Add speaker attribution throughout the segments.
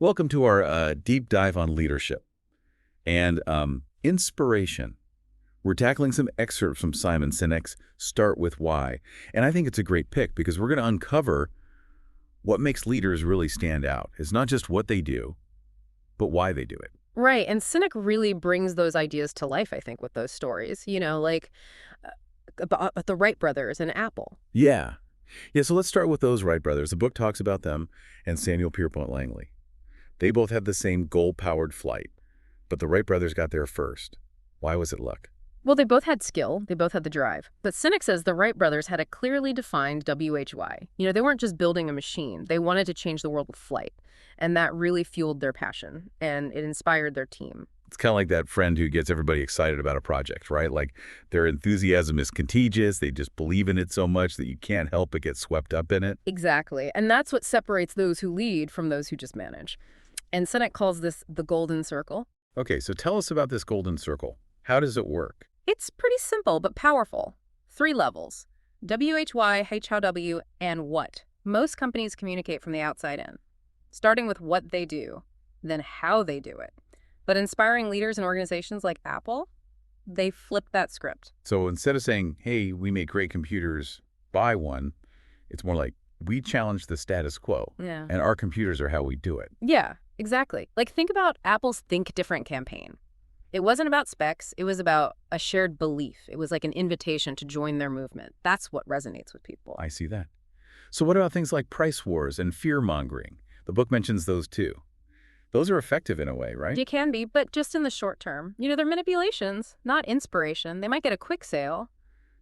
Speaker 1: Welcome to our deep dive on leadership and inspiration. We're tackling some excerpts from Simon Sinek's Start With Why. And I think it's a great pick because we're going to uncover what makes leaders really stand out. It's not just what they do, but why they do it.
Speaker 2: Right, and Cynic really brings those ideas to life, I think, with those stories. Like uh, about the Wright brothers and Apple.
Speaker 1: Yeah. Yeah, so let's start with those Wright brothers. The book talks about them and Samuel Pierpont Langley. They both had the same goal-powered flight, but the Wright brothers got there first. Why was it luck?
Speaker 2: Well, they both had skill, they both had the drive. But Cynic says the Wright brothers had a clearly defined WHY. They weren't just building a machine, they wanted to change the world with flight. And that really fueled their passion, and it inspired their team.
Speaker 1: It's kind of like that friend who gets everybody excited about a project, right? Like their enthusiasm is contagious. They just believe in it so much that you can't help but get swept up in it.
Speaker 2: Exactly, and that's what separates those who lead from those who just manage. And Cynic calls this the golden circle.
Speaker 1: Okay, so tell us about this golden circle. How does it work?
Speaker 2: It's pretty simple but powerful. 3 levels: WHY, HOW, and what. Most companies communicate from the outside in, starting with what they do, then how they do it. But inspiring leaders and organizations like Apple, they flip that script.
Speaker 1: So instead of saying, hey, we make great computers, buy one, it's more like, we challenge the status quo,
Speaker 2: Yeah.
Speaker 1: and our computers are how we do it.
Speaker 2: Yeah, exactly. Like, think about Apple's Think Different campaign. It wasn't about specs, it was about a shared belief. It was like an invitation to join their movement. That's what resonates with people.
Speaker 1: I see that. So what about things like price wars and fear-mongering? The book mentions those too. Those are effective in a way, right?
Speaker 2: They can be, but just in the short term. They're manipulations, not inspiration. They might get a quick sale,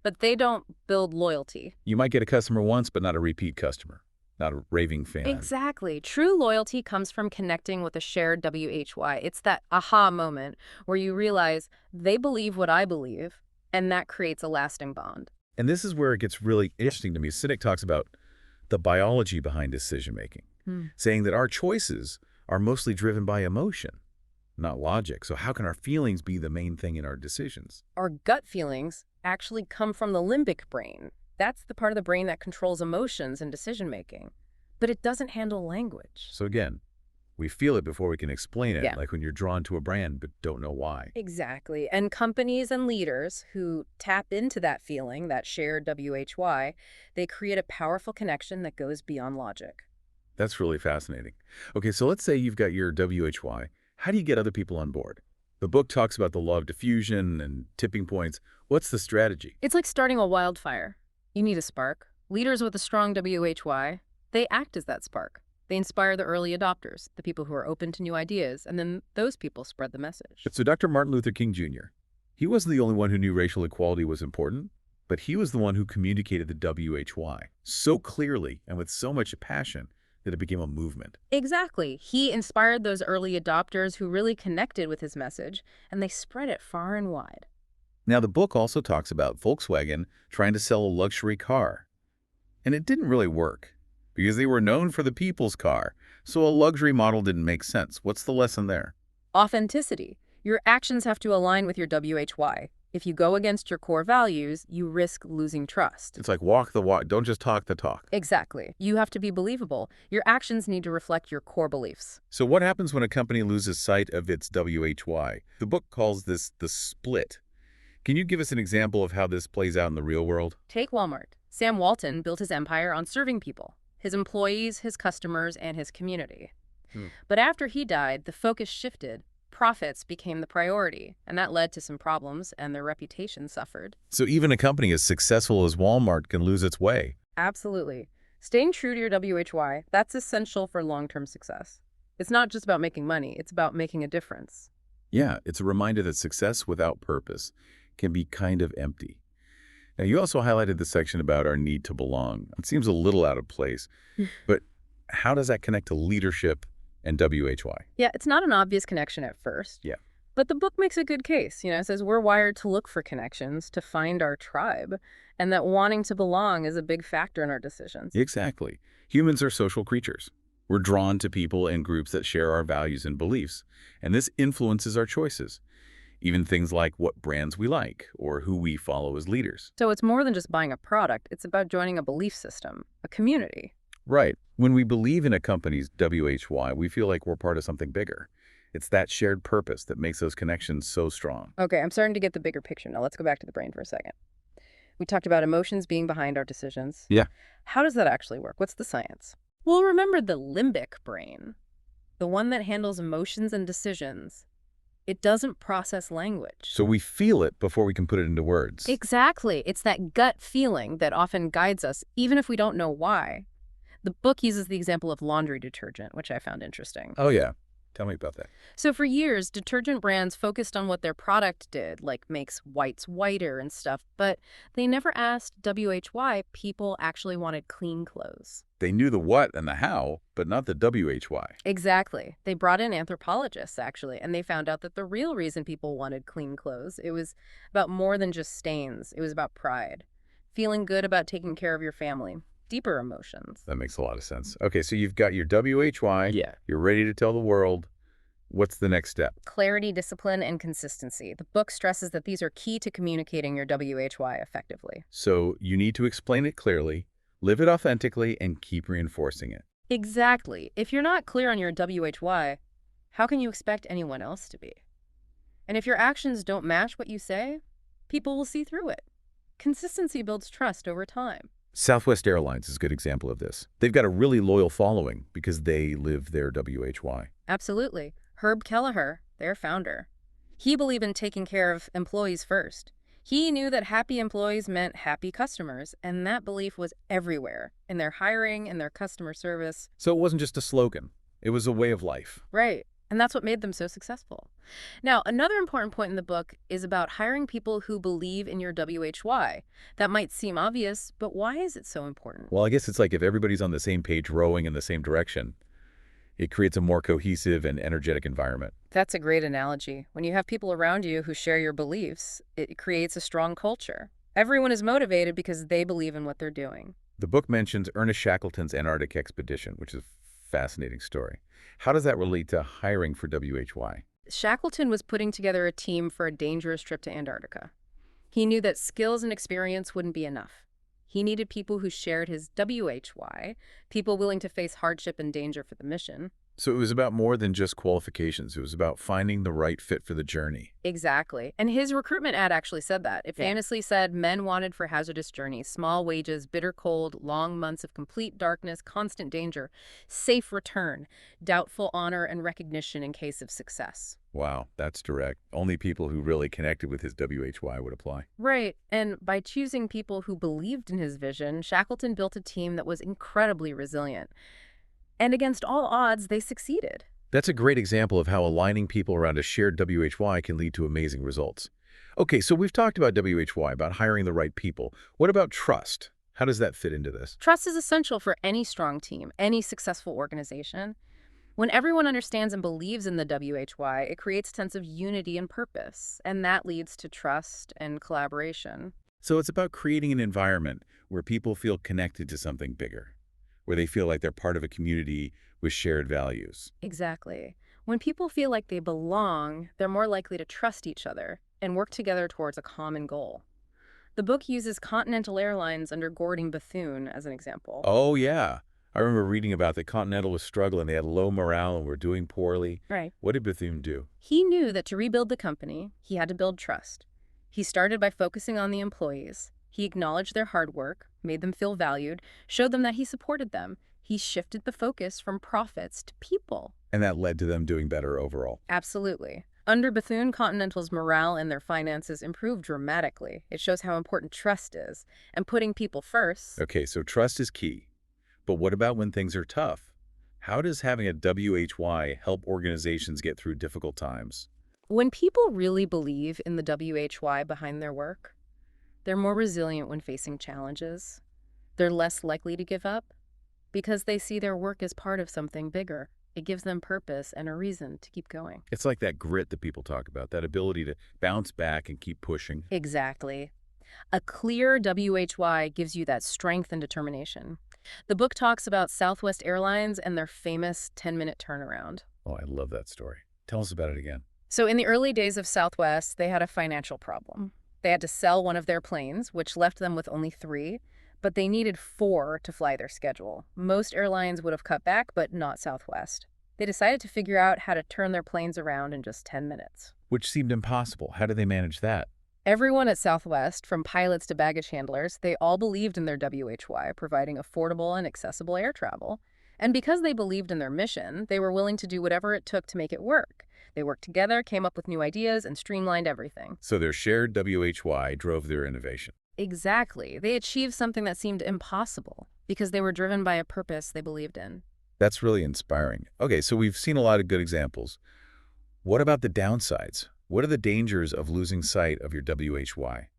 Speaker 2: but they don't build loyalty.
Speaker 1: You might get a customer once, but not a repeat customer, not a raving fan.
Speaker 2: Exactly. True loyalty comes from connecting with a shared WHY. It's that aha moment where you realize they believe what I believe, and that creates a lasting bond.
Speaker 1: And this is where it gets really interesting to me. Cynic talks about the biology behind decision-making, saying that our choices are mostly driven by emotion, not logic. So how can our feelings be the main thing in our decisions?
Speaker 2: Our gut feelings actually come from the limbic brain. That's the part of the brain that controls emotions and decision-making. But it doesn't handle language.
Speaker 1: So again, we feel it before we can explain it,
Speaker 2: Yeah.
Speaker 1: like when you're drawn to a brand but don't know why.
Speaker 2: Exactly. And companies and leaders who tap into that feeling, that shared WHY, they create a powerful connection that goes beyond logic.
Speaker 1: That's really fascinating. Okay, so let's say you've got your WHY. How do you get other people on board? The book talks about the law of diffusion and tipping points. What's the strategy?
Speaker 2: It's like starting a wildfire. You need a spark. Leaders with a strong WHY, they act as that spark. They inspire the early adopters, the people who are open to new ideas, and then those people spread the message.
Speaker 1: So Dr. Martin Luther King Jr., he wasn't the only one who knew racial equality was important, but he was the one who communicated the WHY so clearly and with so much passion that it became a movement.
Speaker 2: Exactly. He inspired those early adopters who really connected with his message, and they spread it far and wide.
Speaker 1: Now, the book also talks about Volkswagen trying to sell a luxury car. And it didn't really work because they were known for the people's car, so a luxury model didn't make sense. What's the lesson there?
Speaker 2: Authenticity. Your actions have to align with your WHY. If you go against your core values, you risk losing trust.
Speaker 1: It's like walk the walk, don't just talk the talk.
Speaker 2: Exactly. You have to be believable. Your actions need to reflect your core beliefs.
Speaker 1: So what happens when a company loses sight of its WHY? The book calls this the split. Can you give us an example of how this plays out in the real world?
Speaker 2: Take Walmart. Sam Walton built his empire on serving people, his employees, his customers, and his community. But after he died, the focus shifted. Profits became the priority, and that led to some problems, and their reputation suffered.
Speaker 1: So even a company as successful as Walmart can lose its way.
Speaker 2: Absolutely. Staying true to your WHY, that's essential for long-term success. It's not just about making money, it's about making a difference.
Speaker 1: Yeah, it's a reminder that success without purpose can be kind of empty. Now, you also highlighted the section about our need to belong. It seems a little out of place, but how does that connect to leadership and WHY?
Speaker 2: Yeah, it's not an obvious connection at first.
Speaker 1: Yeah.
Speaker 2: But the book makes a good case. It says we're wired to look for connections, to find our tribe, and that wanting to belong is a big factor in our decisions.
Speaker 1: Exactly. Humans are social creatures. We're drawn to people and groups that share our values and beliefs, and this influences our choices. Even things like what brands we like or who we follow as leaders.
Speaker 2: So it's more than just buying a product. It's about joining a belief system, a community.
Speaker 1: Right. When we believe in a company's WHY, we feel like we're part of something bigger. It's that shared purpose that makes those connections so strong.
Speaker 2: Okay, I'm starting to get the bigger picture now. Let's go back to the brain for a second. We talked about emotions being behind our decisions.
Speaker 1: Yeah.
Speaker 2: How does that actually work? What's the science? Well, remember the limbic brain, the one that handles emotions and decisions. It doesn't process language.
Speaker 1: So we feel it before we can put it into words.
Speaker 2: Exactly. It's that gut feeling that often guides us, even if we don't know why. The book uses the example of laundry detergent, which I found interesting.
Speaker 1: Oh, yeah. Tell me about that.
Speaker 2: So for years, detergent brands focused on what their product did, like makes whites whiter and stuff, but they never asked WHY people actually wanted clean clothes.
Speaker 1: They knew the what and the how, but not the WHY.
Speaker 2: Exactly. They brought in anthropologists, actually, and they found out that the real reason people wanted clean clothes, it was about more than just stains. It was about pride, feeling good about taking care of your family, deeper emotions.
Speaker 1: That makes a lot of sense. Okay, so you've got your WHY.
Speaker 2: Yeah.
Speaker 1: You're ready to tell the world. What's the next step?
Speaker 2: Clarity, discipline, and consistency. The book stresses that these are key to communicating your WHY effectively.
Speaker 1: So you need to explain it clearly, live it authentically, and keep reinforcing it.
Speaker 2: Exactly. If you're not clear on your WHY, how can you expect anyone else to be? And if your actions don't match what you say, people will see through it. Consistency builds trust over time.
Speaker 1: Southwest Airlines is a good example of this. They've got a really loyal following because they live their WHY.
Speaker 2: Absolutely. Herb Kelleher, their founder, he believed in taking care of employees first. He knew that happy employees meant happy customers, and that belief was everywhere, in their hiring, in their customer service.
Speaker 1: So it wasn't just a slogan. It was a way of life.
Speaker 2: Right. And that's what made them so successful. Now, another important point in the book is about hiring people who believe in your WHY. That might seem obvious, but why is it so important?
Speaker 1: Well, I guess it's like if everybody's on the same page rowing in the same direction, it creates a more cohesive and energetic environment.
Speaker 2: That's a great analogy. When you have people around you who share your beliefs, it creates a strong culture. Everyone is motivated because they believe in what they're doing.
Speaker 1: The book mentions Ernest Shackleton's Antarctic expedition, which is a fascinating story. How does that relate to hiring for WHY?
Speaker 2: Shackleton was putting together a team for a dangerous trip to Antarctica. He knew that skills and experience wouldn't be enough. He needed people who shared his WHY, people willing to face hardship and danger for the mission.
Speaker 1: So it was about more than just qualifications. It was about finding the right fit for the journey.
Speaker 2: Exactly. And his recruitment ad actually said that. It famously said men wanted for hazardous journeys, small wages, bitter cold, long months of complete darkness, constant danger, safe return, doubtful honor and recognition in case of success.
Speaker 1: Wow, that's direct. Only people who really connected with his WHY would apply.
Speaker 2: Right. And by choosing people who believed in his vision, Shackleton built a team that was incredibly resilient. And against all odds, they succeeded.
Speaker 1: That's a great example of how aligning people around a shared WHY can lead to amazing results. Okay, so we've talked about WHY, about hiring the right people. What about trust? How does that fit into this?
Speaker 2: Trust is essential for any strong team, any successful organization. When everyone understands and believes in the WHY, it creates a sense of unity and purpose, and that leads to trust and collaboration.
Speaker 1: So it's about creating an environment where people feel connected to something bigger, where they feel like they're part of a community with shared values.
Speaker 2: Exactly. When people feel like they belong, they're more likely to trust each other and work together towards a common goal. The book uses Continental Airlines under Gordon Bethune as an example.
Speaker 1: Oh, yeah. I remember reading about that Continental was struggling. They had low morale and were doing poorly.
Speaker 2: Right.
Speaker 1: What did Bethune do?
Speaker 2: He knew that to rebuild the company, he had to build trust. He started by focusing on the employees. He acknowledged their hard work, made them feel valued, showed them that he supported them. He shifted the focus from profits to people.
Speaker 1: And that led to them doing better overall.
Speaker 2: Absolutely. Under Bethune, Continental's morale and their finances improved dramatically. It shows how important trust is, and putting people first.
Speaker 1: Okay, so trust is key. But what about when things are tough? How does having a WHY help organizations get through difficult times?
Speaker 2: When people really believe in the WHY behind their work, they're more resilient when facing challenges. They're less likely to give up because they see their work as part of something bigger. It gives them purpose and a reason to keep going.
Speaker 1: It's like that grit that people talk about, that ability to bounce back and keep pushing.
Speaker 2: Exactly. A clear WHY gives you that strength and determination. The book talks about Southwest Airlines and their famous 10-minute turnaround.
Speaker 1: Oh, I love that story. Tell us about it again.
Speaker 2: So in the early days of Southwest, they had a financial problem. They had to sell one of their planes, which left them with only 3. but they needed 4 to fly their schedule. Most airlines would have cut back, but not Southwest. They decided to figure out how to turn their planes around in just 10 minutes.
Speaker 1: Which seemed impossible. How did they manage that?
Speaker 2: Everyone at Southwest, from pilots to baggage handlers, they all believed in their WHY, providing affordable and accessible air travel. And because they believed in their mission, they were willing to do whatever it took to make it work. They worked together, came up with new ideas, and streamlined everything.
Speaker 1: So their shared WHY drove their innovation.
Speaker 2: Exactly. They achieved something that seemed impossible because they were driven by a purpose they believed in.
Speaker 1: That's really inspiring. Okay, so we've seen a lot of good examples. What about the downsides? What are the dangers of losing sight of your WHY?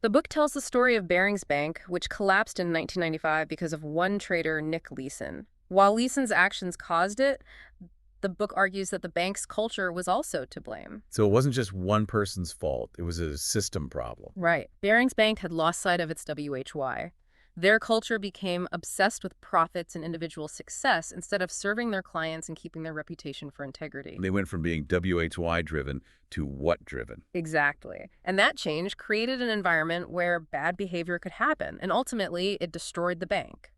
Speaker 2: The book tells the story of Barings Bank, which collapsed in 1995 because of one trader, Nick Leeson. While Leeson's actions caused it, the book argues that the bank's culture was also to blame.
Speaker 1: So it wasn't just one person's fault. It was a system problem.
Speaker 2: Right. Barings Bank had lost sight of its WHY. Their culture became obsessed with profits and individual success instead of serving their clients and keeping their reputation for integrity.
Speaker 1: They went from being WHY-driven to what-driven.
Speaker 2: Exactly. And that change created an environment where bad behavior could happen, and ultimately it destroyed the bank.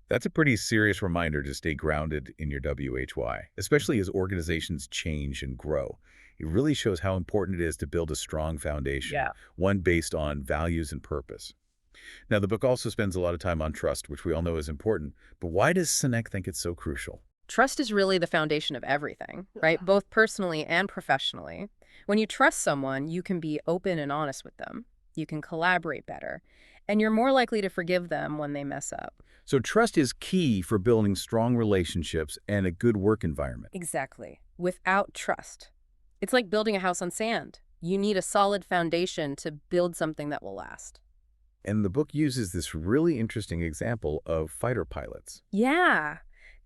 Speaker 1: That's a pretty serious reminder to stay grounded in your WHY, especially as organizations change and grow. It really shows how important it is to build a strong foundation, one based on values and purpose. Now, the book also spends a lot of time on trust, which we all know is important, but why does Sinek think it's so crucial?
Speaker 2: Trust is really the foundation of everything, right? Both personally and professionally. When you trust someone, you can be open and honest with them. You can collaborate better, and you're more likely to forgive them when they mess up.
Speaker 1: So trust is key for building strong relationships and a good work environment.
Speaker 2: Exactly. Without trust, it's like building a house on sand. You need a solid foundation to build something that will last.
Speaker 1: And the book uses this really interesting example of fighter pilots.
Speaker 2: Yeah.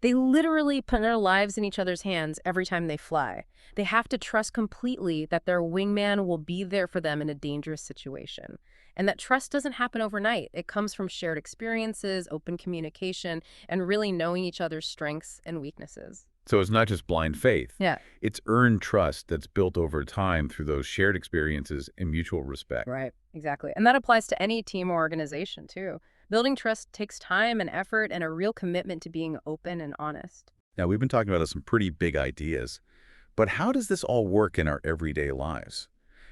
Speaker 2: They literally put their lives in each other's hands every time they fly. They have to trust completely that their wingman will be there for them in a dangerous situation. And that trust doesn't happen overnight. It comes from shared experiences, open communication, and really knowing each other's strengths and weaknesses.
Speaker 1: So it's not just blind faith.
Speaker 2: Yeah.
Speaker 1: It's earned trust that's built over time through those shared experiences and mutual respect.
Speaker 2: Right, exactly. And that applies to any team or organization, too. Building trust takes time and effort and a real commitment to being open and honest.
Speaker 1: Now, we've been talking about some pretty big ideas, but how does this all work in our everyday lives?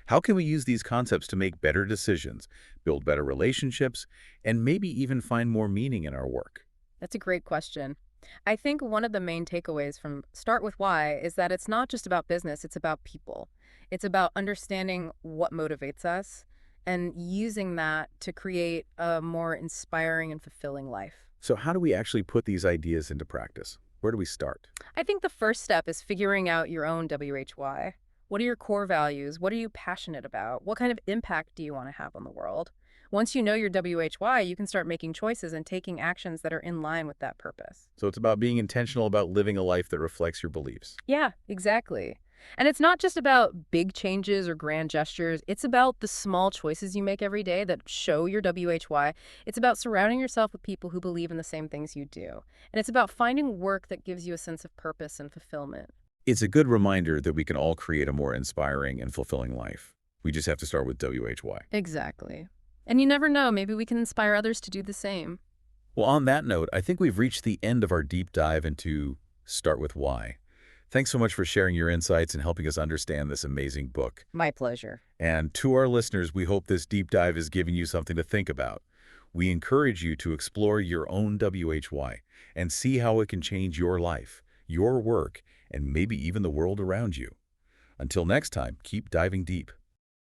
Speaker 1: How can we use these concepts to make better decisions, build better relationships, and maybe even find more meaning in our work?
Speaker 2: That's a great question. I think one of the main takeaways from Start With Why is that it's not just about business, it's about people. It's about understanding what motivates us and using that to create a more inspiring and fulfilling life.
Speaker 1: So how do we actually put these ideas into practice? Where do we start?
Speaker 2: I think the first step is figuring out your own WHY. What are your core values? What are you passionate about? What kind of impact do you want to have on the world? Once you know your WHY, you can start making choices and taking actions that are in line with that purpose.
Speaker 1: So it's about being intentional about living a life that reflects your beliefs.
Speaker 2: Yeah, exactly. And it's not just about big changes or grand gestures. It's about the small choices you make every day that show your WHY. It's about surrounding yourself with people who believe in the same things you do. And it's about finding work that gives you a sense of purpose and fulfillment.
Speaker 1: It's a good reminder that we can all create a more inspiring and fulfilling life. We just have to start with WHY.
Speaker 2: Exactly. And you never know, maybe we can inspire others to do the same.
Speaker 1: Well, on that note, I think we've reached the end of our deep dive into Start With Why. Thanks so much for sharing your insights and helping us understand this amazing book.
Speaker 2: My pleasure.
Speaker 1: And to our listeners, we hope this deep dive is giving you something to think about. We encourage you to explore your own WHY and see how it can change your life, your work, and maybe even the world around you. Until next time, keep diving deep.